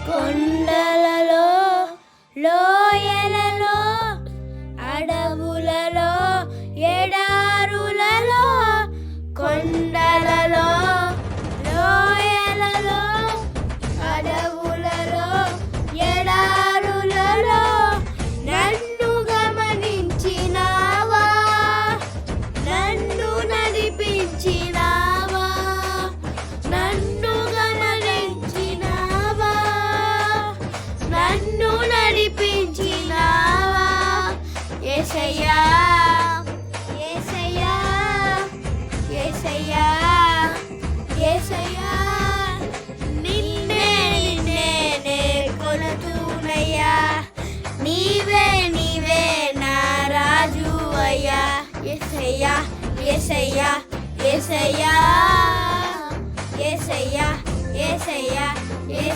కొండలలో లోయలలో అడవులలో ఎడారులలో కొండలలో లోయలలో అడవులలో ఎడారులలో నన్ను గమనించినావా, నన్ను నడిపించినావా, నన్ను గమనించినావా, నన్ను నడిపించినావా. యేసయ్యా యేసయ్యా యేసయ్యా యేసయ్యా నిన్నే నిన్నే కొలుతునయ్యా, నీవే నీవే నా రాజు అయ్యా. యేసయ్యా యేసయ్యా యేసయ్యా యేసయ్యా యేసయ్యా యేసయ్యా.